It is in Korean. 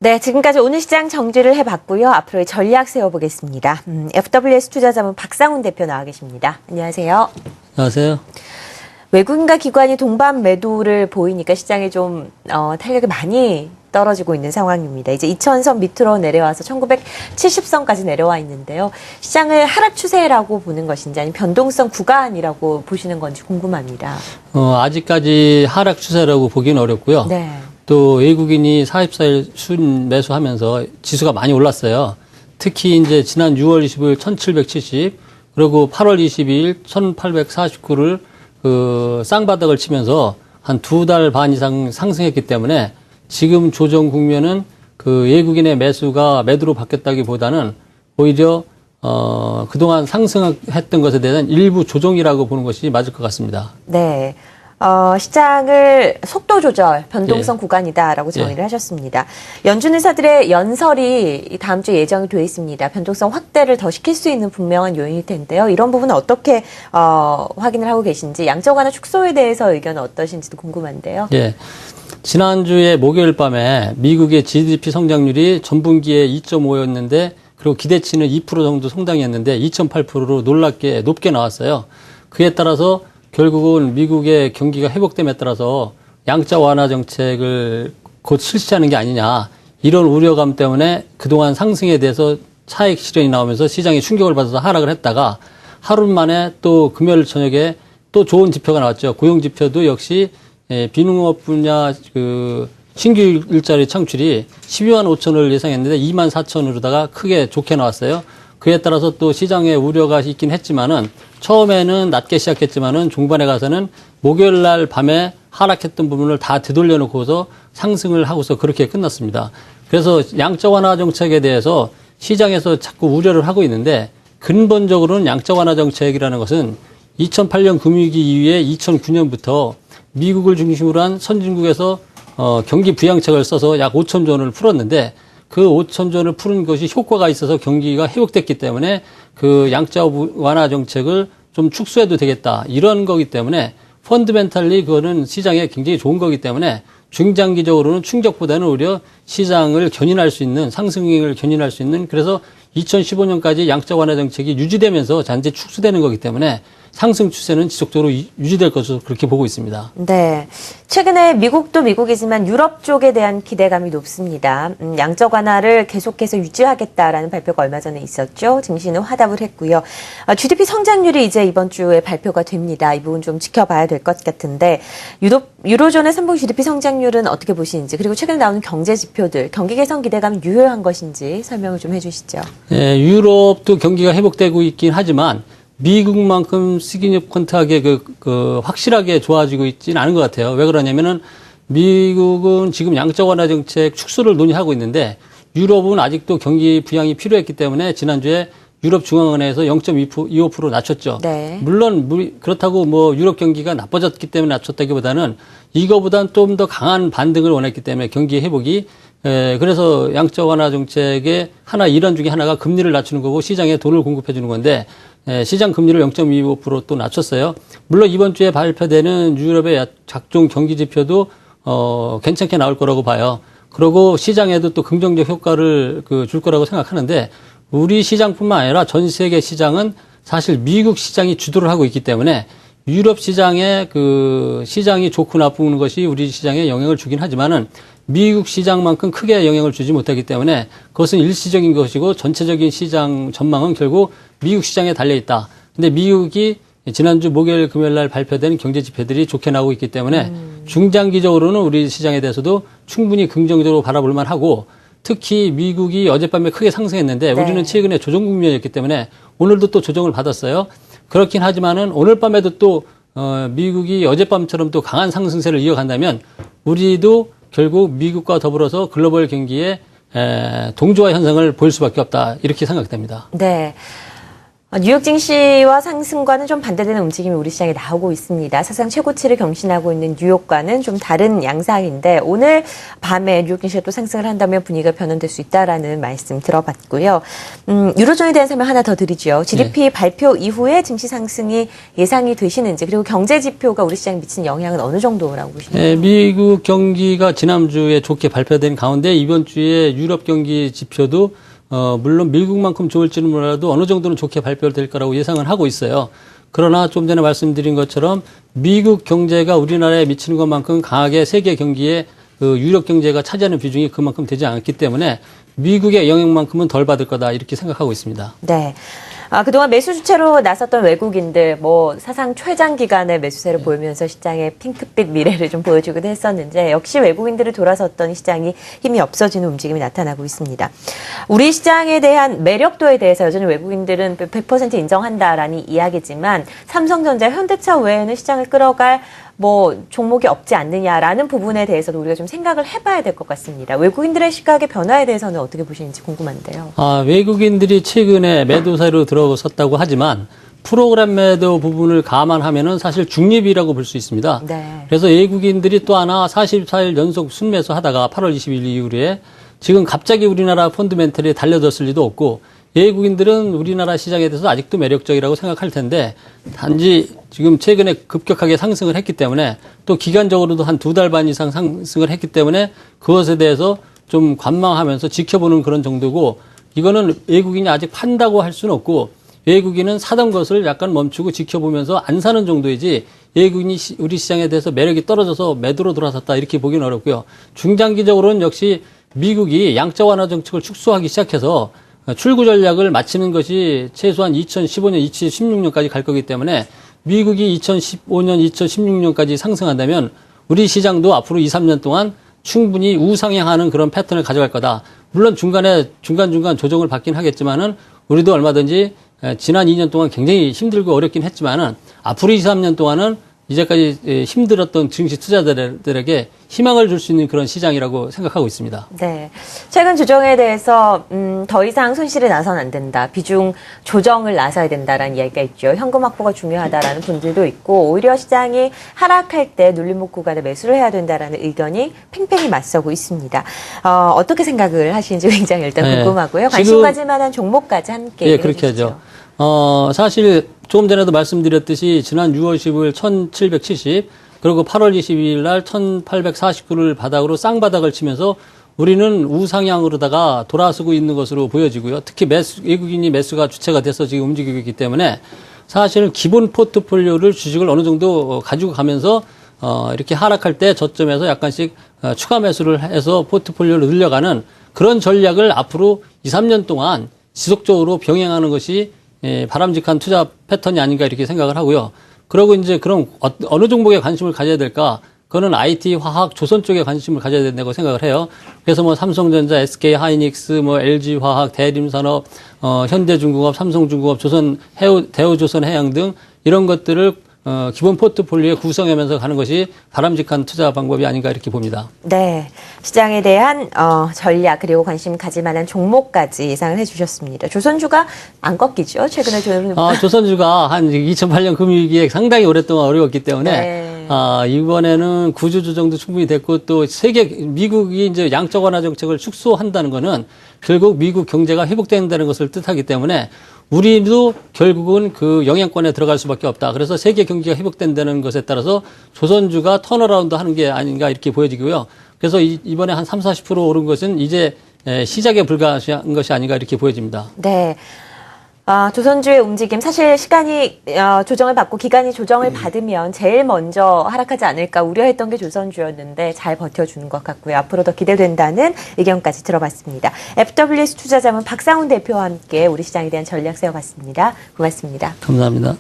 네, 지금까지 오늘 시장 정리를 해봤고요. 앞으로의 전략 세워보겠습니다. FWS 투자자문 박상훈 대표 나와 계십니다. 안녕하세요. 안녕하세요. 외국인과 기관이 동반 매도를 보이니까 시장에 좀 탄력이 많이 떨어지고 있는 상황입니다. 이제 2000선 밑으로 내려와서 1970선까지 내려와 있는데요. 시장을 하락 추세라고 보는 것인지 아니면 변동성 구간이라고 보시는 건지 궁금합니다. 아직까지 하락 추세라고 보기는 어렵고요. 네. 또 외국인이 44일 순 매수하면서 지수가 많이 올랐어요. 특히 이제 지난 6월 20일 1770 그리고 8월 22일 1849를 쌍바닥을 치면서 한 2달 반 이상 상승했기 때문에 지금 조정 국면은 외국인의 매수가 매도로 바뀌었다기보다는 오히려 그동안 상승했던 것에 대한 일부 조정이라고 보는 것이 맞을 것 같습니다. 네. 시장을 속도 조절, 변동성 구간이다라고 정의를 하셨습니다. 연준 의사들의 연설이 다음 주에 예정이 되어 있습니다. 변동성 확대를 더 시킬 수 있는 분명한 요인일 텐데요. 이런 부분은 어떻게 확인을 하고 계신지, 양적 완화 축소에 대해서 의견은 어떠신지도 궁금한데요. 예. 지난주에 목요일 밤에 미국의 GDP 성장률이 전분기에 2.5였는데 그리고 기대치는 2% 정도 성장했는데 2.8%로 놀랍게 높게 나왔어요. 그에 따라서 결국은 미국의 경기가 회복됨에 따라서 양자 완화 정책을 곧 실시하는 게 아니냐 이런 우려감 때문에 그동안 상승에 대해서 차익 실현이 나오면서 시장이 충격을 받아서 하락을 했다가 하루 만에 또 금요일 저녁에 또 좋은 지표가 나왔죠. 고용 지표도 역시 비농업 분야 신규 일자리 창출이 12만 5천을 예상했는데 2만 4천으로다가 크게 좋게 나왔어요. 그에 따라서 또 시장에 우려가 있긴 했지만은 처음에는 낮게 시작했지만은 중반에 가서는 목요일 날 밤에 하락했던 부분을 다 되돌려 놓고서 상승을 하고서 그렇게 끝났습니다. 그래서 양적 완화 정책에 대해서 시장에서 자꾸 우려를 하고 있는데 근본적으로는 양적 완화 정책이라는 것은 2008년 금융위기 이후에 2009년부터 미국을 중심으로 한 선진국에서 경기 부양책을 써서 약 5천조 원을 풀었는데 그 5천조 원을 푸는 것이 효과가 있어서 경기가 회복됐기 때문에 그 양자 완화 정책을 좀 축소해도 되겠다. 이런 거기 때문에 펀드멘탈리 그거는 시장에 굉장히 좋은 거기 때문에 중장기적으로는 충격보다는 오히려 시장을 견인할 수 있는 상승을 견인할 수 있는 그래서 2015년까지 양자 완화 정책이 유지되면서 잔재 축소되는 거기 때문에 상승 추세는 지속적으로 유지될 것으로 그렇게 보고 있습니다. 네. 최근에 미국도 미국이지만 유럽 쪽에 대한 기대감이 높습니다. 양적 완화를 계속해서 유지하겠다라는 발표가 얼마 전에 있었죠. 증시는 화답을 했고요. GDP 성장률이 이제 이번 주에 발표가 됩니다. 이 부분 좀 지켜봐야 될 것 같은데 유로존의 3분기 GDP 성장률은 어떻게 보시는지 그리고 최근에 나오는 경제 지표들 경기 개선 기대감이 유효한 것인지 설명을 좀 해주시죠. 네, 유럽도 경기가 회복되고 있긴 하지만 미국만큼 시그니피컨트하게 확실하게 좋아지고 있지는 않은 것 같아요. 왜 그러냐면은 미국은 지금 양적 완화 정책 축소를 논의하고 있는데 유럽은 아직도 경기 부양이 필요했기 때문에 지난주에 유럽 중앙은행에서 0.25% 낮췄죠. 네. 물론 그렇다고 뭐 유럽 경기가 나빠졌기 때문에 낮췄다기보다는 이거보다는 좀 더 강한 반등을 원했기 때문에 경기 회복이 그래서 양적 완화 정책의 일환 중에 하나가 금리를 낮추는 거고 시장에 돈을 공급해 주는 건데 시장 금리를 0.25% 또 낮췄어요. 물론 이번 주에 발표되는 유럽의 각종 경기 지표도 괜찮게 나올 거라고 봐요. 그리고 시장에도 또 긍정적 효과를 줄 거라고 생각하는데 우리 시장뿐만 아니라 전 세계 시장은 사실 미국 시장이 주도를 하고 있기 때문에 유럽 시장의 시장이 좋고 나쁜 것이 우리 시장에 영향을 주긴 하지만은 미국 시장만큼 크게 영향을 주지 못하기 때문에 그것은 일시적인 것이고 전체적인 시장 전망은 결국 미국 시장에 달려 있다. 근데 미국이 지난주 목요일 금요일 날 발표된 경제 지표들이 좋게 나오고 있기 때문에 중장기적으로는 우리 시장에 대해서도 충분히 긍정적으로 바라볼 만하고 특히 미국이 어젯밤에 크게 상승했는데 네. 우리는 최근에 조정 국면이었기 때문에 오늘도 또 조정을 받았어요. 그렇긴 하지만은 오늘 밤에도 또 미국이 어젯밤처럼 또 강한 상승세를 이어간다면 우리도 결국 미국과 더불어서 글로벌 경기에 동조화 현상을 보일 수밖에 없다. 이렇게 생각됩니다. 네. 뉴욕 증시와 상승과는 좀 반대되는 움직임이 우리 시장에 나오고 있습니다. 사상 최고치를 경신하고 있는 뉴욕과는 좀 다른 양상인데 오늘 밤에 뉴욕 증시가 또 상승을 한다면 분위기가 변환될 수 있다라는 말씀 들어봤고요. 유로존에 대한 설명 하나 더 드리죠. GDP 발표 이후에 증시 상승이 예상이 되시는지 그리고 경제 지표가 우리 시장에 미치는 영향은 어느 정도라고 보시나요? 네, 미국 경기가 지난주에 좋게 발표된 가운데 이번 주에 유럽 경기 지표도 물론 미국만큼 좋을지는 몰라도 어느 정도는 좋게 발표될 거라고 예상을 하고 있어요. 그러나 좀 전에 말씀드린 것처럼 미국 경제가 우리나라에 미치는 것만큼 강하게 세계 경기에 유럽 경제가 차지하는 비중이 그만큼 되지 않기 때문에 미국의 영향만큼은 덜 받을 거다 이렇게 생각하고 있습니다. 네. 그동안 매수 주체로 나섰던 외국인들, 사상 최장 기간의 매수세를 보이면서 시장의 핑크빛 미래를 좀 보여주기도 했었는데, 역시 외국인들이 돌아섰던 시장이 힘이 없어지는 움직임이 나타나고 있습니다. 우리 시장에 대한 매력도에 대해서 여전히 외국인들은 100% 인정한다라는 이야기지만, 삼성전자, 현대차 외에는 시장을 끌어갈 종목이 없지 않느냐라는 부분에 대해서도 우리가 좀 생각을 해봐야 될 것 같습니다. 외국인들의 시각의 변화에 대해서는 어떻게 보시는지 궁금한데요. 외국인들이 최근에 매도세로 들어섰다고 하지만 프로그램 매도 부분을 감안하면은 사실 중립이라고 볼 수 있습니다. 네. 그래서 외국인들이 또 하나 44일 연속 순매수 하다가 8월 20일 이후에 지금 갑자기 우리나라 펀드멘털이 달려들었을 리도 없고 외국인들은 우리나라 시장에 대해서 아직도 매력적이라고 생각할 텐데 단지 지금 최근에 급격하게 상승을 했기 때문에 또 기간적으로도 한 2달 반 이상 상승을 했기 때문에 그것에 대해서 좀 관망하면서 지켜보는 그런 정도고 이거는 외국인이 아직 판다고 할 수는 없고 외국인은 사던 것을 약간 멈추고 지켜보면서 안 사는 정도이지 외국인이 우리 시장에 대해서 매력이 떨어져서 매도로 돌아섰다 이렇게 보기는 어렵고요. 중장기적으로는 역시 미국이 양적 완화 정책을 축소하기 시작해서 출구 전략을 마치는 것이 최소한 2015년, 2016년까지 갈 거기 때문에 미국이 2015년, 2016년까지 상승한다면 우리 시장도 앞으로 2, 3년 동안 충분히 우상향하는 그런 패턴을 가져갈 거다. 물론 중간중간 조정을 받긴 하겠지만은 우리도 얼마든지 지난 2년 동안 굉장히 힘들고 어렵긴 했지만은 앞으로 2, 3년 동안은 이제까지 힘들었던 증시 투자자들에게 희망을 줄 수 있는 그런 시장이라고 생각하고 있습니다. 네. 최근 조정에 대해서 더 이상 손실에 나서는 안 된다. 비중 조정을 나서야 된다라는 이야기가 있죠. 현금 확보가 중요하다라는 분들도 있고 오히려 시장이 하락할 때 눌림목 구간에 매수를 해야 된다라는 의견이 팽팽히 맞서고 있습니다. 어떻게 생각을 하시는지 굉장히 일단 궁금하고요. 관심 가질 만한 종목까지 함께 예, 그렇게 하죠. 사실 조금 전에도 말씀드렸듯이 지난 6월 15일 1770 그리고 8월 22일 날 1849를 바닥으로 쌍바닥을 치면서 우리는 우상향으로다가 돌아서고 있는 것으로 보여지고요. 특히 외국인이 매수가 주체가 돼서 지금 움직이고 있기 때문에 사실은 기본 포트폴리오를 주식을 어느 정도 가지고 가면서 이렇게 하락할 때 저점에서 약간씩 추가 매수를 해서 포트폴리오를 늘려가는 그런 전략을 앞으로 2, 3년 동안 지속적으로 병행하는 것이 바람직한 투자 패턴이 아닌가 이렇게 생각을 하고요. 그리고 이제 그럼 어느 종목에 관심을 가져야 될까? 그거는 IT, 화학, 조선 쪽에 관심을 가져야 된다고 생각을 해요. 그래서 삼성전자, SK 하이닉스, LG 화학, 대림산업, 현대중공업, 삼성중공업, 대우조선해양 등 이런 것들을 기본 포트폴리오에 구성하면서 가는 것이 바람직한 투자 방법이 아닌가 이렇게 봅니다. 네. 시장에 대한 전략 그리고 관심 가질 만한 종목까지 예상을 해주셨습니다. 조선주가 안 꺾이죠? 최근에 조선주가 한 2008년 금융위기에 상당히 오랫동안 어려웠기 때문에 네. 이번에는 구조 조정도 충분히 됐고 또 미국이 이제 양적 완화 정책을 축소한다는 거는 결국 미국 경제가 회복된다는 것을 뜻하기 때문에 우리도 결국은 그 영향권에 들어갈 수밖에 없다. 그래서 세계 경기가 회복된다는 것에 따라서 조선주가 턴어라운드 하는 게 아닌가 이렇게 보여지고요. 그래서 이번에 한 30, 40% 오른 것은 이제 시작에 불과한 것이 아닌가 이렇게 보여집니다. 네. 조선주의 움직임, 사실 시간이 조정을 받고 기간이 조정을 받으면 제일 먼저 하락하지 않을까 우려했던 게 조선주였는데 잘 버텨주는 것 같고요. 앞으로 더 기대된다는 의견까지 들어봤습니다. FWS 투자자문 박상훈 대표와 함께 우리 시장에 대한 전략 세워봤습니다. 고맙습니다. 감사합니다.